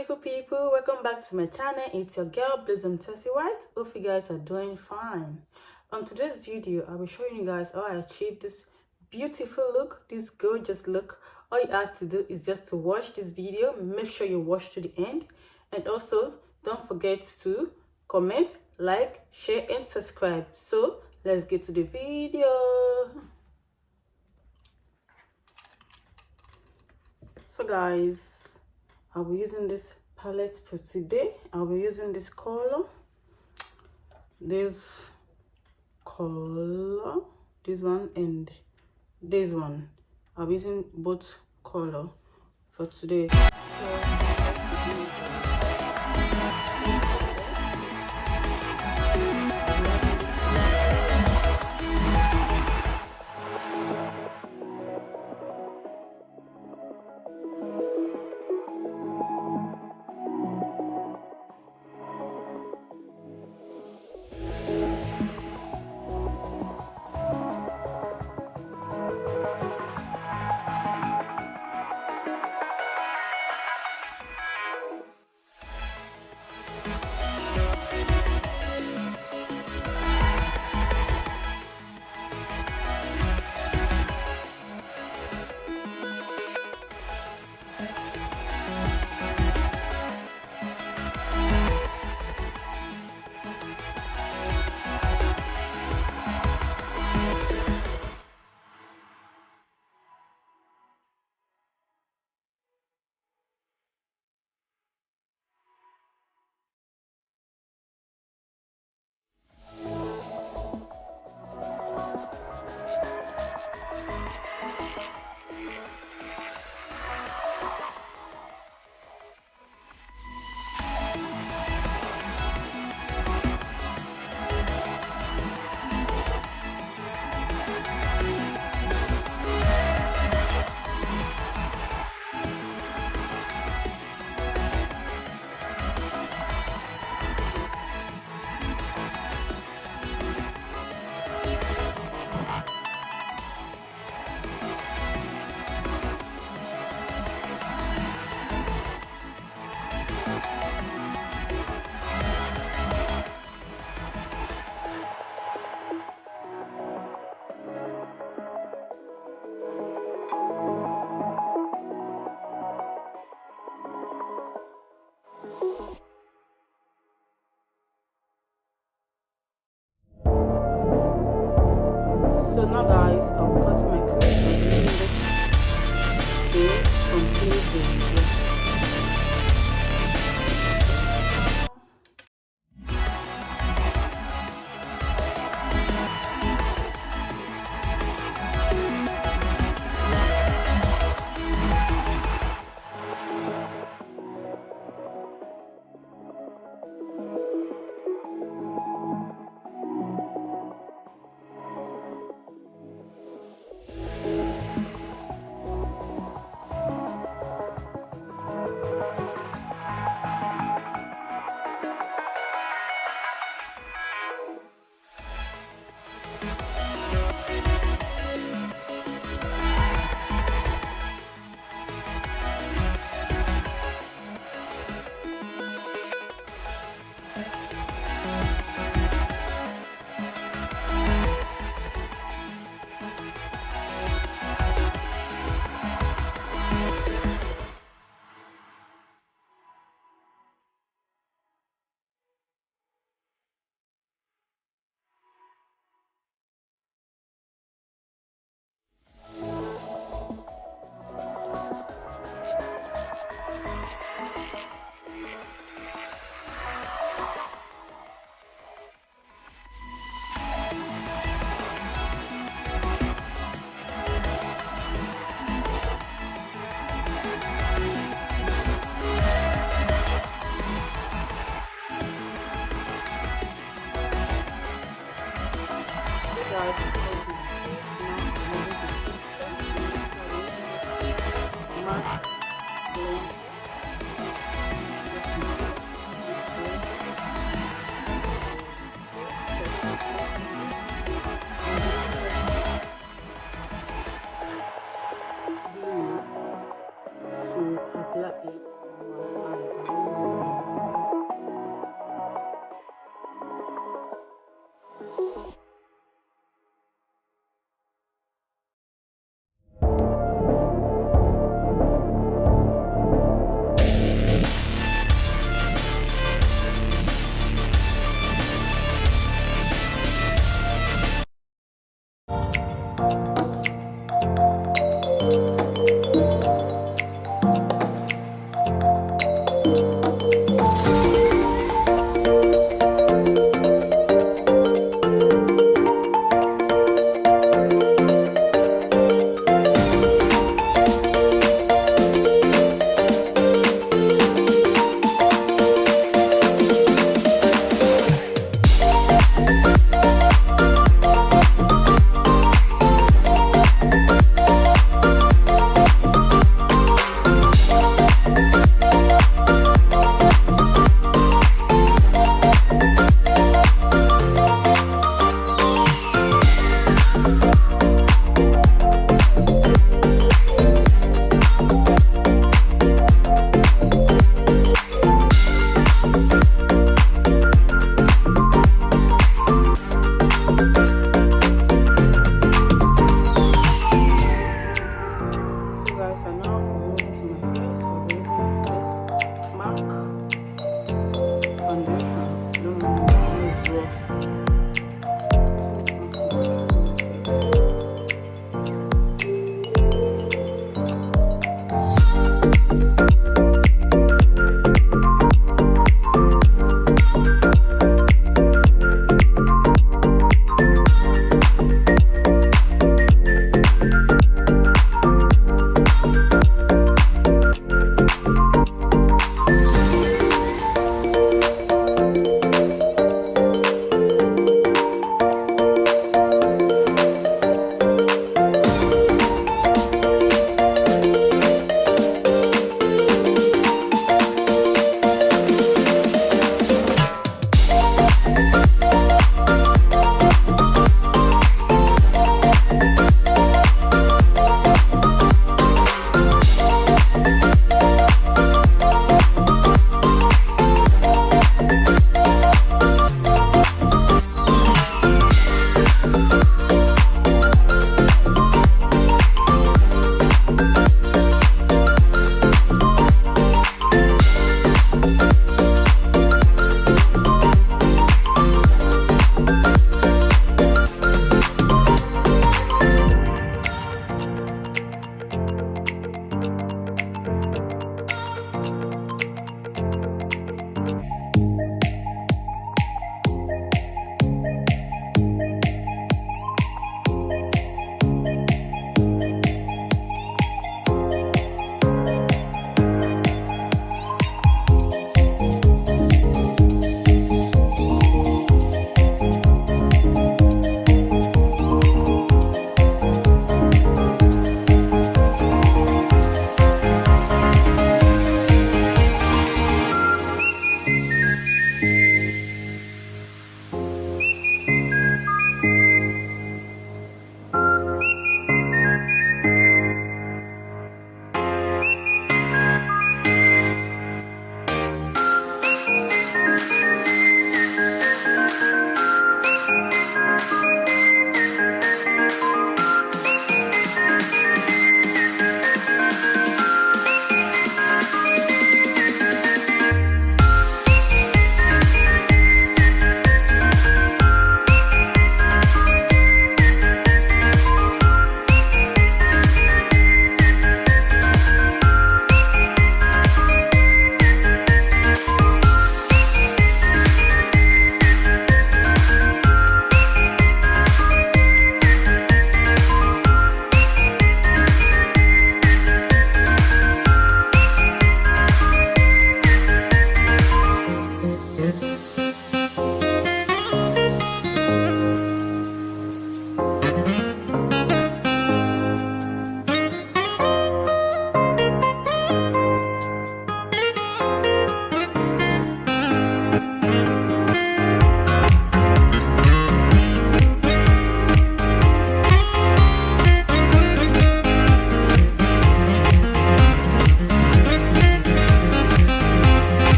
beautiful people, welcome back to my channel. It's your girl Blossom Tessie White. Hope you guys are doing fine. On today's video, I'll be showing you guys how I achieved this beautiful look, this gorgeous look. All you have to do is just to watch this video. Make sure you watch to the end, and also don't forget to comment, like, share and subscribe. So let's get to the video. So guys, I'll be using this palette for today. I'll be using this color, this one, and this one. I'll be using both color for today. So now guys, I'll cut my crease and using this completely. apply it on my eyes.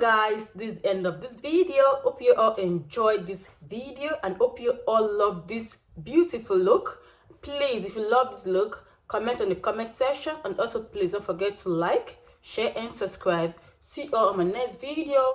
guys, this is the end of this video. Hope you all enjoyed this video and hope you all love this beautiful look. Please, if you love this look, comment on the comment section, and also please don't forget to like, share and subscribe. See you all on my next video.